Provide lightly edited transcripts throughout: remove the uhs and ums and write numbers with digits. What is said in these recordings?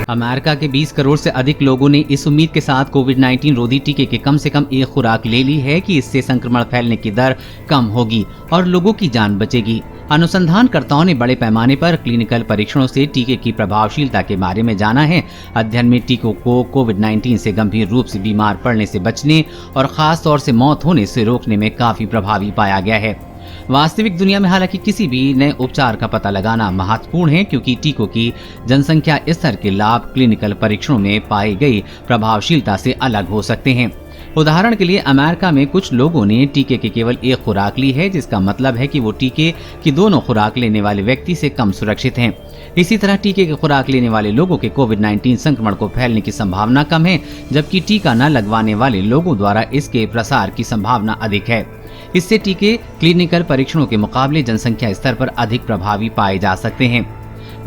America के 20 करोड़ से अधिक लोगों ने इस उम्मीद के साथ कोविड-19 रोधी टीके के कम से कम एक खुराक ले ली है कि इससे संक्रमण फैलने की दर कम होगी और लोगों की जान बचेगी। अनुसंधानकर्ताओं ने बड़े पैमाने पर क्लिनिकल परीक्षणों से टीके की प्रभावशीलता के बारे में जाना है। अध्ययन में टीकों को कोविड-19 से गंभीर रूप से बीमार पड़ने से बचने और खास तौर से मौत होने से रोकने में काफी प्रभावी पाया गया है। वास्तविक दुनिया में हालांकि किसी भी नए उपचार का पता लगाना महत्वपूर्ण है, क्योंकि टीकों की जनसंख्या स्तर के लाभ क्लिनिकल परीक्षणों में पाई गई प्रभावशीलता से अलग हो सकते हैं। उदाहरण के लिए अमेरिका में कुछ लोगों ने टीके की केवल एक खुराक ली है, जिसका मतलब है कि वो टीके की दोनों खुराक लेने वाले व्यक्ति से कम सुरक्षित हैं। इसी तरह टीके की खुराक लेने वाले लोगों के कोविड-19 संक्रमण को फैलने की संभावना कम है, जबकि टीका न लगवाने वाले लोगों द्वारा इसके प्रसार की संभावना अधिक है। इससे टीके क्लिनिकल परीक्षणों के मुकाबले जनसंख्या स्तर पर अधिक प्रभावी पाए जा सकते हैं।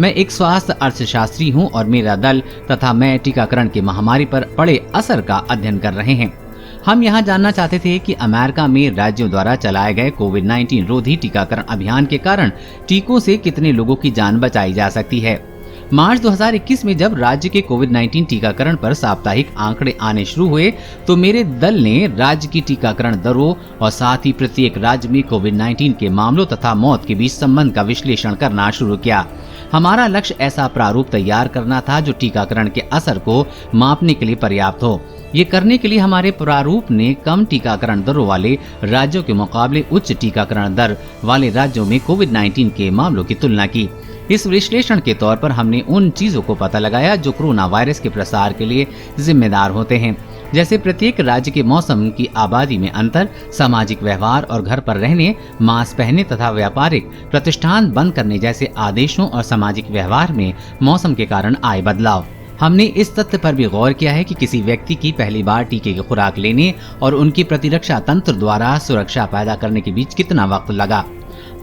मैं एक स्वास्थ्य अर्थशास्त्री हूं और मेरा दल तथा मैं टीकाकरण की महामारी पर पड़े असर का अध्ययन कर रहे हैं। हम यहाँ जानना चाहते थे कि अमेरिका में राज्यों द्वारा चलाए गए कोविड-19 रोधी टीकाकरण अभियान के कारण टीकों से कितने लोगों की जान बचाई जा सकती है। मार्च 2021 में जब राज्य के कोविड-19 टीकाकरण पर साप्ताहिक आंकड़े आने शुरू हुए तो मेरे दल ने राज्य की टीकाकरण दरों और साथ ही प्रत्येक राज्य में कोविड-19 के मामलों तथा मौत के बीच संबंध का विश्लेषण करना शुरू किया। हमारा लक्ष्य ऐसा प्रारूप तैयार करना था जो टीकाकरण के असर को मापने के लिए पर्याप्त हो। ये करने के लिए हमारे प्रारूप ने कम टीकाकरण दरों वाले राज्यों के मुकाबले उच्च टीकाकरण दर वाले राज्यों में कोविड-19 के मामलों की तुलना की। इस विश्लेषण के तौर पर हमने उन चीजों को पता लगाया जो कोरोना वायरस के प्रसार के लिए जिम्मेदार होते हैं, जैसे प्रत्येक राज्य के मौसम की आबादी में अंतर, सामाजिक व्यवहार और घर पर रहने, मास्क पहनने तथा व्यापारिक प्रतिष्ठान बंद करने जैसे आदेशों और सामाजिक व्यवहार में मौसम के कारण आए बदलाव। हमने इस तथ्य पर भी गौर किया है कि किसी व्यक्ति की पहली बार टीके की खुराक लेने और उनकी प्रतिरक्षा तंत्र द्वारा सुरक्षा पैदा करने के बीच कितना वक्त लगा।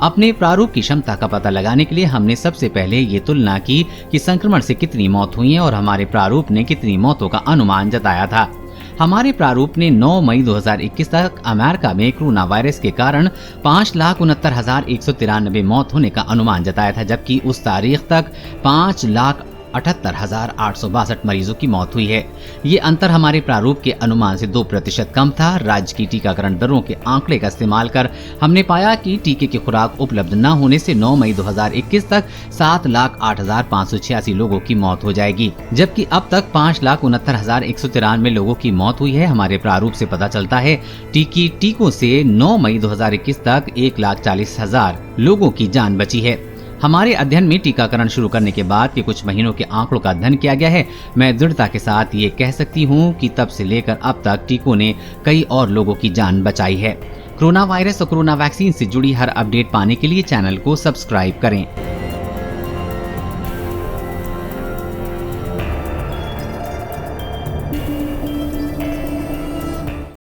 अपने प्रारूप की क्षमता का पता लगाने के लिए हमने सबसे पहले ये तुलना की कि संक्रमण से कितनी मौत हुई है और हमारे प्रारूप ने कितनी मौतों का अनुमान जताया था। हमारे प्रारूप ने 9 मई 2021 तक अमेरिका में कोरोना वायरस के कारण 5,69,193 मौत होने का अनुमान जताया था, जबकि उस तारीख तक 5,78,862 मरीजों की मौत हुई है। ये अंतर हमारे प्रारूप के अनुमान से 2% कम था। राज्य की टीकाकरण दरों के आंकड़े का इस्तेमाल कर हमने पाया कि टीके की खुराक उपलब्ध न होने से 9 मई 2021 तक 7,08,586 लोगों की मौत हो जाएगी, जबकि अब तक 5,69,193 लोगों की मौत हुई है। हमारे प्रारूप से पता चलता है टीकों से 9 मई 2021 तक 1,40,000 लोगों की जान बची है। हमारे अध्ययन में टीकाकरण शुरू करने के बाद के कुछ महीनों के आंकड़ों का अध्ययन किया गया है। मैं दृढ़ता के साथ ये कह सकती हूँ कि तब से लेकर अब तक टीकों ने कई और लोगों की जान बचाई है। कोरोना वायरस और कोरोना वैक्सीन से जुड़ी हर अपडेट पाने के लिए चैनल को सब्सक्राइब करें।